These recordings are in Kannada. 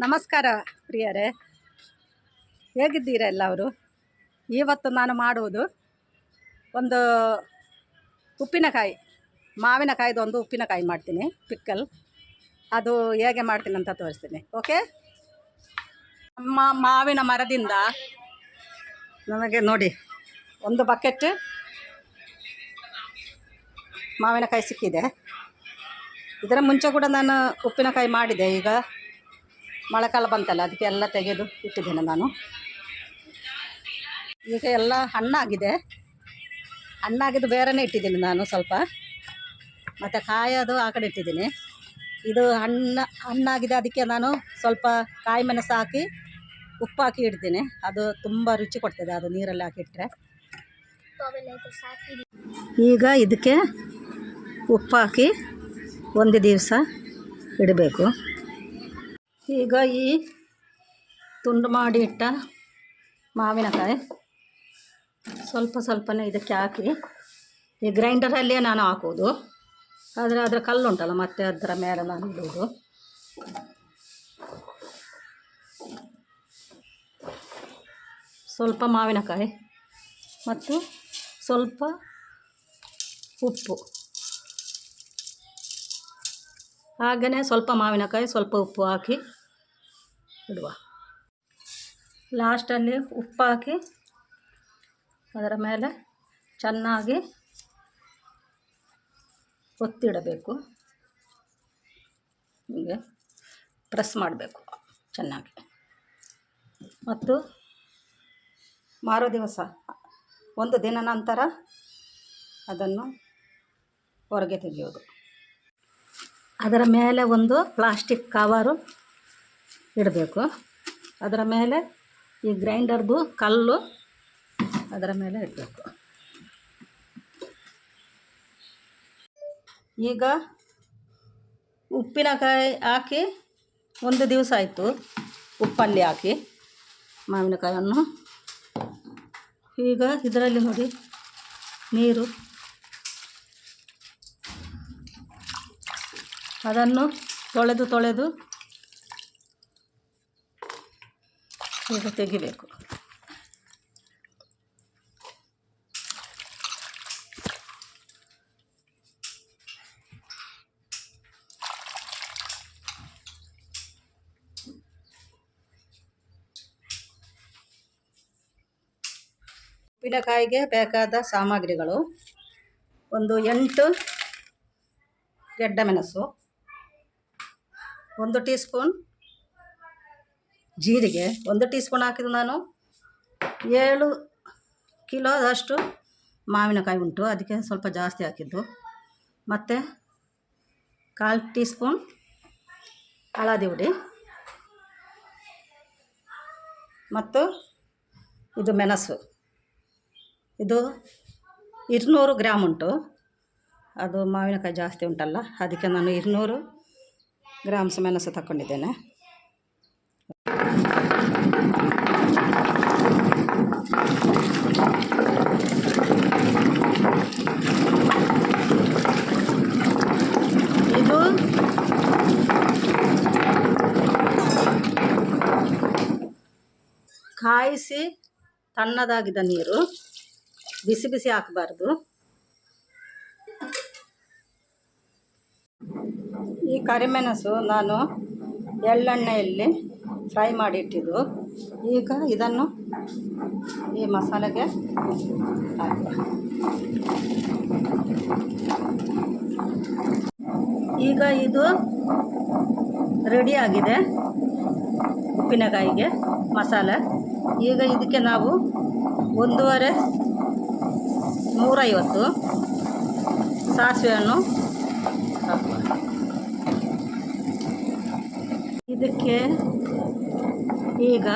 ನಮಸ್ಕಾರ ಪ್ರಿಯರೇ, ಹೇಗಿದ್ದೀರಾ ಎಲ್ಲವರು? ಇವತ್ತು ನಾನು ಮಾಡುವುದು ಒಂದು ಉಪ್ಪಿನಕಾಯಿ, ಮಾವಿನಕಾಯಿದು ಒಂದು ಉಪ್ಪಿನಕಾಯಿ ಮಾಡ್ತೀನಿ, ಪಿಕ್ಕಲ್. ಅದು ಹೇಗೆ ಮಾಡ್ತೀನಿ ಅಂತ ತೋರಿಸ್ತೀನಿ. ಓಕೆ. ನಮ್ಮ ಮಾವಿನ ಮರದಿಂದ ನಮಗೆ ನೋಡಿ ಒಂದು ಬಕೆಟ್ ಮಾವಿನಕಾಯಿ ಸಿಕ್ಕಿದೆ. ಇದರ ಮುಂಚೆ ಕೂಡ ನಾನು ಉಪ್ಪಿನಕಾಯಿ ಮಾಡಿದೆ. ಈಗ ಮಳೆಕಾಲ ಬಂತಲ್ಲ, ಅದಕ್ಕೆ ಎಲ್ಲ ತೆಗೆದು ಇಟ್ಟಿದ್ದೇನೆ ನಾನು. ಈಗ ಎಲ್ಲ ಹಣ್ಣಾಗಿದೆ, ಹಣ್ಣಾಗಿದ್ದು ಬೇರೆನೇ ಇಟ್ಟಿದ್ದೀನಿ ನಾನು ಸ್ವಲ್ಪ, ಮತ್ತು ಕಾಯೋದು ಆ ಕಡೆ ಇಟ್ಟಿದ್ದೀನಿ. ಇದು ಹಣ್ಣಾಗಿದೆ, ಅದಕ್ಕೆ ನಾನು ಸ್ವಲ್ಪ ಕಾಯಿ ಮೆಣಸು ಹಾಕಿ ಉಪ್ಪು ಹಾಕಿ ಇಡ್ತೀನಿ. ಅದು ತುಂಬ ರುಚಿ ಕೊಡ್ತದೆ, ಅದು ನೀರಲ್ಲಿ ಹಾಕಿಟ್ರೆ. ಈಗ ಇದಕ್ಕೆ ಉಪ್ಪು ಹಾಕಿ ಒಂದು ದಿವಸ ಇಡಬೇಕು. ಈಗ ಈ ತುಂಡು ಮಾಡಿ ಇಟ್ಟ ಮಾವಿನಕಾಯಿ ಸ್ವಲ್ಪ ಸ್ವಲ್ಪನೇ ಇದಕ್ಕೆ ಹಾಕಿ, ಈ ಗ್ರೈಂಡರಲ್ಲೇ ನಾನು ಹಾಕೋದು. ಆದರೆ ಅದರ ಕಲ್ಲು ಉಂಟಲ್ಲ, ಮತ್ತೆ ಅದರ ಮೇಲೆ ನಾನು ಇಡುವುದು. ಸ್ವಲ್ಪ ಮಾವಿನಕಾಯಿ ಮತ್ತು ಸ್ವಲ್ಪ ಉಪ್ಪು, ಹಾಗೆಯೇ ಸ್ವಲ್ಪ ಮಾವಿನಕಾಯಿ ಸ್ವಲ್ಪ ಉಪ್ಪು ಹಾಕಿ ಇಡುವ. ಲಾಸ್ಟಲ್ಲಿ ಉಪ್ಪು ಹಾಕಿ ಅದರ ಮೇಲೆ ಚೆನ್ನಾಗಿ ಒತ್ತಿಡಬೇಕು. ಹೀಗೆ ಪ್ರೆಸ್ ಮಾಡಬೇಕು ಚೆನ್ನಾಗಿ. ಮತ್ತು ಮಾರೋ ದಿವಸ ಒಂದು ದಿನ ನಂತರ ಅದನ್ನು ಹೊರಗೆ ತೆಗೆಯೋದು. ಅದರ ಮೇಲೆ ಒಂದು ಪ್ಲಾಸ್ಟಿಕ್ ಕವರು ಇಡಬೇಕು. ಅದರ ಮೇಲೆ ಈ ಗ್ರೈಂಡರ್ದು ಕಲ್ಲು ಅದರ ಮೇಲೆ ಇಡಬೇಕು. ಈಗ ಉಪ್ಪಿನಕಾಯಿ ಹಾಕಿ ಒಂದು ದಿವಸ ಆಯಿತು, ಉಪ್ಪಲ್ಲಿ ಹಾಕಿ ಮಾವಿನಕಾಯನ್ನು. ಈಗ ಇದರಲ್ಲಿ ನೋಡಿ ನೀರು, ಅದನ್ನು ತೊಳೆದು ಈಗ ತೆಗಿಬೇಕು. ಉಪ್ಪಿನಕಾಯಿಗೆ ಬೇಕಾದ ಸಾಮಗ್ರಿಗಳು: ಒಂದು 8 ಗೆಡ್ಡೆ ಮೆಣಸು, 1 ಟೀ ಸ್ಪೂನ್ ಜೀರಿಗೆ, 1 ಟೀ ಸ್ಪೂನ್ ಹಾಕಿದ್ದು ನಾನು 7 ಕಿಲೋದಷ್ಟು ಮಾವಿನಕಾಯಿ ಉಂಟು, ಅದಕ್ಕೆ ಸ್ವಲ್ಪ ಜಾಸ್ತಿ ಹಾಕಿದ್ದು. ಮತ್ತು 1/4 ಟೀ ಸ್ಪೂನ್ ಹಳದಿ ಹುಡಿ, ಮತ್ತು ಇದು ಮೆಣಸು, ಇದು 200 ಗ್ರಾಮ್ ಉಂಟು. ಅದು ಮಾವಿನಕಾಯಿ ಜಾಸ್ತಿ ಉಂಟಲ್ಲ, ಅದಕ್ಕೆ ನಾನು 200 ಗ್ರಾಮ್ಸ್ ಮೆಣಸು ತಗೊಂಡಿದ್ದೇನೆ. ಇದು ಕಾಯಿಸಿ ತಣ್ಣದಾಗಿದ್ದ ನೀರು, ಬಿಸಿ ಬಿಸಿ ಹಾಕಬಾರ್ದು. ಈ ಕರಿಮೆಣಸು ನಾನು ಎಳ್ಳೆಣ್ಣೆಯಲ್ಲಿ ಫ್ರೈ ಮಾಡಿ ಇಟ್ಟಿದ್ದು. ಈಗ ಇದನ್ನು ಈ ಮಸಾಲೆಗೆ ಹಾಕುವ. ಈಗ ಇದು ರೆಡಿಯಾಗಿದೆ ಉಪ್ಪಿನಕಾಯಿಗೆ ಮಸಾಲೆ. ಈಗ ಇದಕ್ಕೆ ನಾವು 150 ಸಾಸಿವೆಯನ್ನು ಹಾಕುವ. ಇದಕ್ಕೆ ಈಗ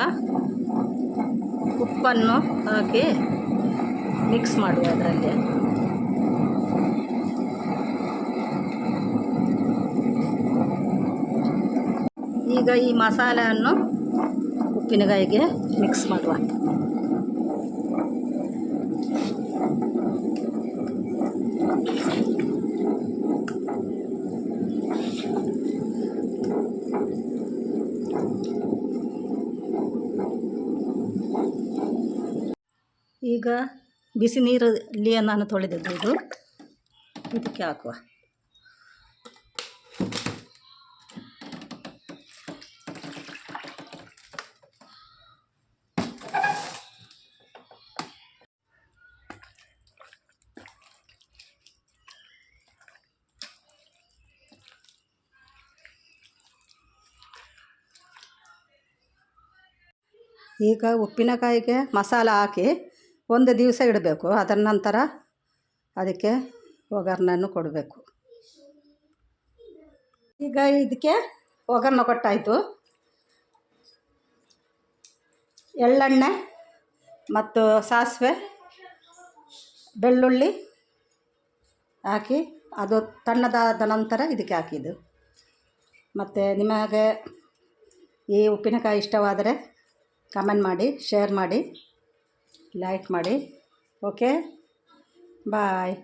ಉಪ್ಪನ್ನು ಹಾಕಿ ಮಿಕ್ಸ್ ಮಾಡುವ. ಅದರಲ್ಲಿ ಈಗ ಈ ಮಸಾಲೆಯನ್ನು ಉಪ್ಪಿನಕಾಯಿಗೆ ಮಿಕ್ಸ್ ಮಾಡುವ. ಈಗ ಬಿಸಿ ನೀರಲ್ಲಿ ನಾನು ತೊಳೆದದ್ದು ಇದು ಇದಕ್ಕೆ ಹಾಕುವ. ಈಗ ಉಪ್ಪಿನಕಾಯಿಗೆ ಮಸಾಲ ಹಾಕಿ ಒಂದು ದಿವಸ ಇಡಬೇಕು. ಅದರ ನಂತರ ಅದಕ್ಕೆ ಒಗ್ಗರಣೆಯನ್ನು ಕೊಡಬೇಕು. ಈಗ ಇದಕ್ಕೆ ಒಗ್ಗರಣೆ ಕೊಟ್ಟಾಯಿತು. ಎಳ್ಳೆಣ್ಣೆ ಮತ್ತು ಸಾಸಿವೆ ಬೆಳ್ಳುಳ್ಳಿ ಹಾಕಿ ಅದು ತಣ್ಣದಾದ ನಂತರ ಇದಕ್ಕೆ ಹಾಕಿದ್ದು. ಮತ್ತು ನಿಮಗೆ ಈ ಉಪ್ಪಿನಕಾಯಿ ಇಷ್ಟವಾದರೆ ಕಮೆಂಟ್ ಮಾಡಿ, ಶೇರ್ ಮಾಡಿ, ಲೈಕ್ ಮಾಡಿ. ಓಕೆ, ಬಾಯ್.